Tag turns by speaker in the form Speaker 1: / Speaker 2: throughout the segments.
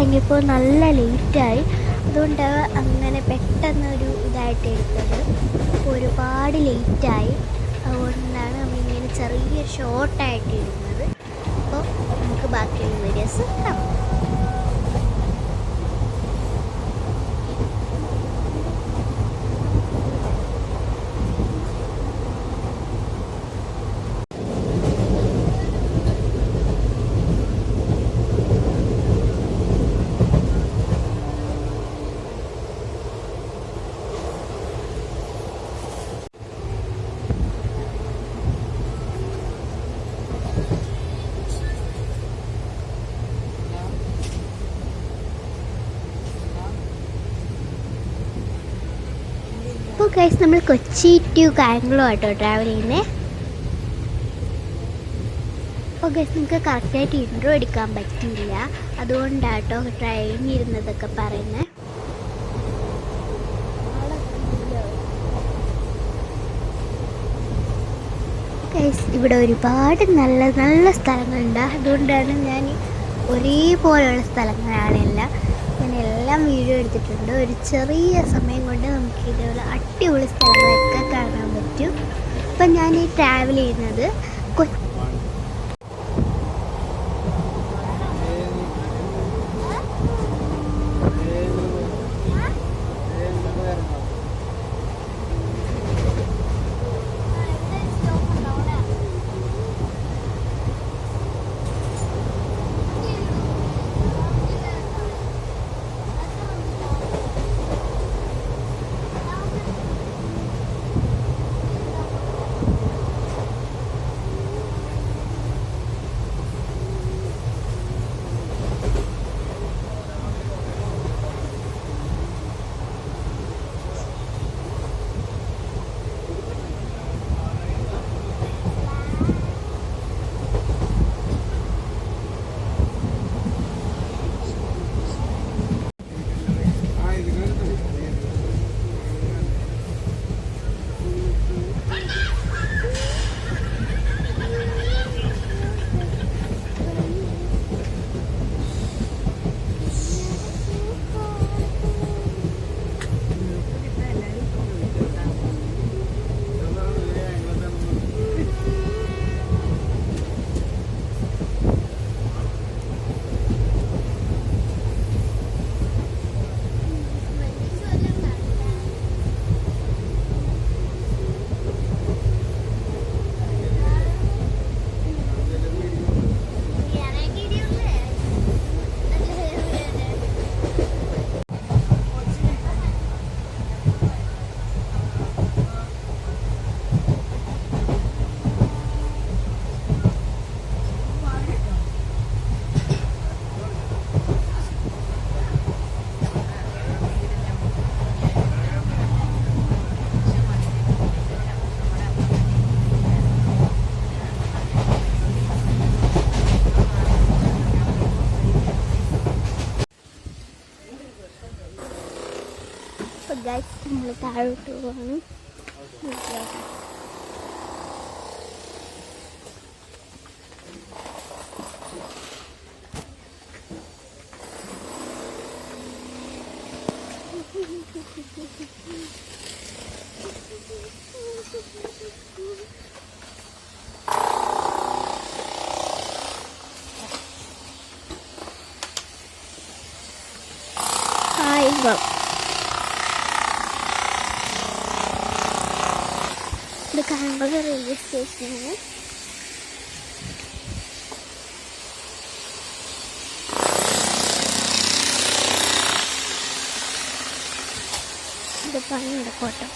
Speaker 1: കഴിഞ്ഞപ്പോൾ നല്ല ലേറ്റായി. അതുകൊണ്ട് അങ്ങനെ പെട്ടെന്നൊരു ഇതായിട്ട് എടുത്തത്. അപ്പോൾ ഒരുപാട് ലേറ്റായി. അതുകൊണ്ടാണ് നമ്മളിങ്ങനെ ചെറിയ ഷോർട്ടായിട്ട് ഇടുന്നത്. അപ്പോൾ നമുക്ക് ബാക്കിയുള്ള വീഡിയോസ് കാണാം. അപ്പോൾ ഗൈസ് നമ്മൾ കൊച്ചി ടു കായംകുളം ആട്ടോ ട്രാവൽ ചെയ്യുന്നത്. അപ്പോൾ ഗൈസ് നമുക്ക് കറക്റ്റായിട്ട് ഇൻട്രോ എടുക്കാൻ പറ്റിയില്ല, അതുകൊണ്ടാട്ടോ ട്രെയിനിൽ ഇരുന്നതൊക്കെ പറയുന്നത്. ഗൈസ് ഇവിടെ ഒരുപാട് നല്ല നല്ല സ്ഥലങ്ങളുണ്ട്. അതുകൊണ്ടാണ് ഞാൻ ഒരേപോലെയുള്ള സ്ഥലങ്ങളാണെല്ലാം എല്ലാം വീഡിയോ എടുത്തിട്ടുണ്ട്. ഒരു ചെറിയ സമയം കൊണ്ട് നമുക്ക് ഇതുപോലെ അടിപൊളി സ്ഥലങ്ങളൊക്കെ കാണാൻ പറ്റും. അപ്പം ഞാൻ ഈ ട്രാവൽ ചെയ്യുന്നത് ഗൈസ് നമ്മൾ താഴോട്ട് പോവാണ്. ഇത് കായംകുളം റെയിൽവേ സ്റ്റേഷനാണ്. ഇത് പണി നടക്കോട്ടോ.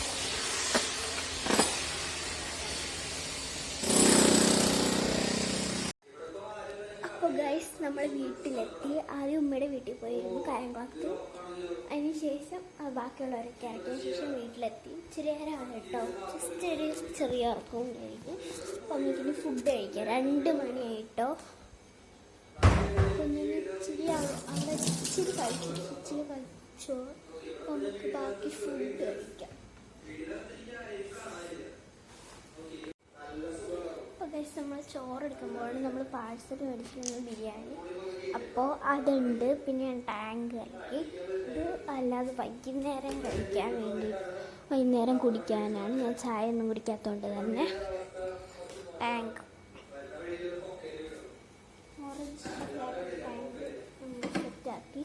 Speaker 1: അപ്പോൾ ഗൈസ് നമ്മൾ വീട്ടിലെത്തി. ആദ്യം ഉമ്മയുടെ വീട്ടിൽ പോയിരുന്നു കായംകുളത്ത്. അതിനുശേഷം ബാക്കിയുള്ളവരൊക്കെ ആക്കിയ ശേഷം വീട്ടിലെത്തി. ഇച്ചിരി നേരമാണ് കേട്ടോ, ജസ്റ്റ് ഒരു ചെറിയ ഉറക്കവും കഴിഞ്ഞ്. അപ്പോൾ നമുക്കിനി ഫുഡ് കഴിക്കാം. 2 മണിയായിട്ടോ. അപ്പം ഞാൻ ഇച്ചിരി അവിടെ ഇച്ചിരി കഴിച്ചോ. അപ്പോൾ നമുക്ക് ബാക്കി ഫുഡ് കഴിക്കാം. അപ്പോൾ ഗൈസ് നമ്മൾ ചോറെടുക്കുമ്പോൾ നമ്മൾ പാഴ്സൽ മേടിക്കുന്ന ബിരിയാണി, അപ്പോൾ അതുണ്ട്. പിന്നെ ഞാൻ ടാങ്ക് ഇറക്കി. ഇത് അല്ലാതെ വൈകുന്നേരം കഴിക്കാൻ വേണ്ടി, വൈകുന്നേരം കുടിക്കാനാണ്. ഞാൻ ചായ ഒന്നും കുടിക്കാത്തതുകൊണ്ട് തന്നെ ടാങ്ക് ഓറഞ്ച് ടാങ്ക് സെറ്റാക്കി.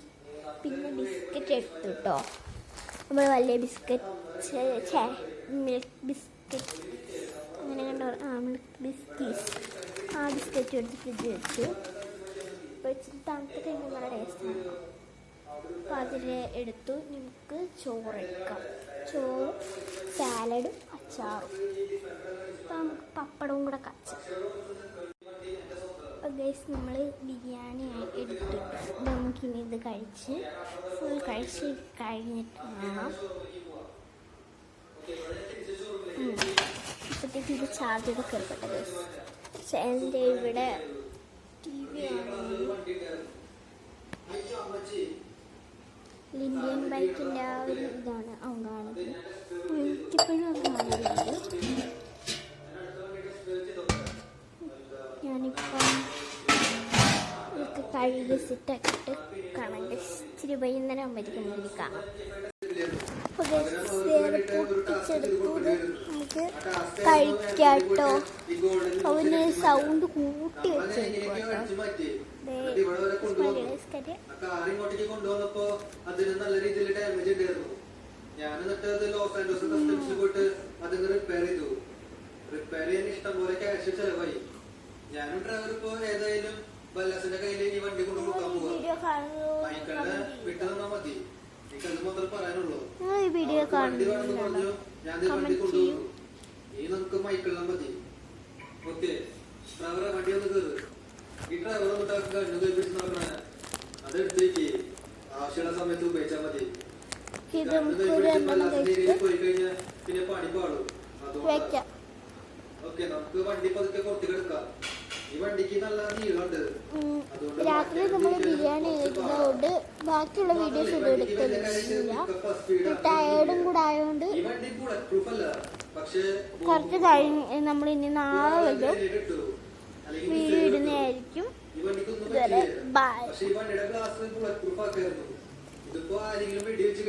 Speaker 1: പിന്നെ ബിസ്ക്കറ്റ് എടുത്തു കേട്ടോ. നമ്മൾ വലിയ ബിസ്ക്കറ്റ്, മിൽക്ക് ബിസ്ക്കറ്റ് അങ്ങനെ കണ്ടോ, മിൽക്ക് ബിസ്ക്കീസ്, ആ ബിസ്ക്കറ്റ് എടുത്ത് ഫ്രിഡ്ജ് വെച്ചു. അപ്പോൾ ഇച്ചിരി തണുത്തിട്ട് നല്ല ടേസ്റ്റാണ്. അപ്പോൾ അതിൽ എടുത്തു. നമുക്ക് ചോറെടുക്കാം. ചോറും സാലഡും അച്ചാറും, അപ്പോൾ നമുക്ക് പപ്പടവും കൂടെ കച്ച. അപ്പോൾ ഗൈസ് നമ്മൾ ബിരിയാണി എടുത്തു. നമുക്കിനി ഇത് കഴിച്ച് ഫുൾ കഴിച്ച് കഴിഞ്ഞിട്ട് കാണാം. ഇപ്പോഴത്തേക്ക് ഇത് ചാർജ് ചെയ്ത് കയറിപ്പെട്ട ഗൈസ്. പക്ഷെ എൻ്റെ ഇവിടെ TV ഇന്ത്യൻ ബൈക്കിൻ്റെ ആ ഒരു ഇതാണ് അവൻ കാണുന്നത്. എനിക്കിപ്പോഴും അത് കാണുന്നുണ്ട്. ഞാനിപ്പം ഇതൊക്കെ കഴുകി സെറ്റാക്കിയിട്ട് കാണാം. ഇച്ചിരി വൈകുന്നേരം ആകുമ്പോഴത്തേക്കും നമുക്ക് കാണാം. അപ്പോൾ പൊട്ടിച്ചെടുത്തു. നമുക്ക് കഴിക്കാട്ടോ. അവന് സൗണ്ട് കൂട്ടി വെച്ചേക്കും
Speaker 2: കൊണ്ടുവന്നപ്പോ അതിന് നല്ല രീതിയിൽ ഡാമേജ് ഉണ്ടായിരുന്നു. ഞാൻ എന്നിട്ട് അത് ലോസ് ആൻഡോസ് കസ്റ്റംസിൽ പോയിട്ട് അതിന് റിപ്പയർ ചെയ്തു. റിപ്പയർ ചെയ്യാൻ ഇഷ്ടം പോലെ ക്യാഷ് ചെലവായി. ഞാനും ഡ്രൈവർ ഇപ്പൊ ഏതായാലും ബല്ലാസിന്റെ കയ്യിൽ ഈ വണ്ടി കൊണ്ട് കൊടുക്കാൻ പോവാ. മൈക്കിളിനെ വിട്ടു തന്നാ മതി. എനിക്കത് മാത്രമേ പറയാനുള്ളൂ. വണ്ടി വേണമെന്ന് പറഞ്ഞു. ഞാൻ വണ്ടി കൊണ്ടുപോകുന്നു. ഈ നമുക്ക് മൈക്കിളിനെ മതി. ഓക്കെ, ഡ്രൈവറെ വണ്ടി ഒന്ന് കയറ്. ഈ ഡ്രൈവർ വന്നിട്ട് കണ്ണു കൈപ്പിടിച്ച് പറഞ്ഞ അതെടുത്തേക്ക് ആവശ്യമുള്ള സമയത്ത് ഉപയോഗിച്ചാൽ മതി. പോയി കഴിഞ്ഞാൽ പിന്നെ പണി പാടും. അതുകൊണ്ട് ഓക്കെ, നമുക്ക് വണ്ടി പതുക്കെ പുറത്തേക്കെടുക്കാം. ഈ വണ്ടിക്ക് നല്ല നീളമുണ്ട്.
Speaker 1: രാത്രി നമ്മൾ ബിരിയാണി കഴിക്കുന്നതുകൊണ്ട് ബാക്കിയുള്ള വീഡിയോസ് ഒന്നും എടുക്കുന്നില്ല. ടയേർഡും കൂടെ ആയതുകൊണ്ട്
Speaker 2: ഈ വണ്ടി ബുള്ളറ്റ് പ്രൂഫ് അല്ല, പക്ഷേ
Speaker 1: കുറച്ച് കഴിഞ്ഞ് നമ്മൾ ഇനി നാളെ വരും വീഡിയോ ഇടുന്നതായിരിക്കും. ബൈ.
Speaker 2: പക്ഷേ ഈ വണ്ടിയുടെ ഗ്ലാസ് ബുള്ളറ്റ് പ്രൂഫ് ആക്കായിരുന്നു. ഇതിപ്പോ ആരെങ്കിലും വെടി വെച്ച്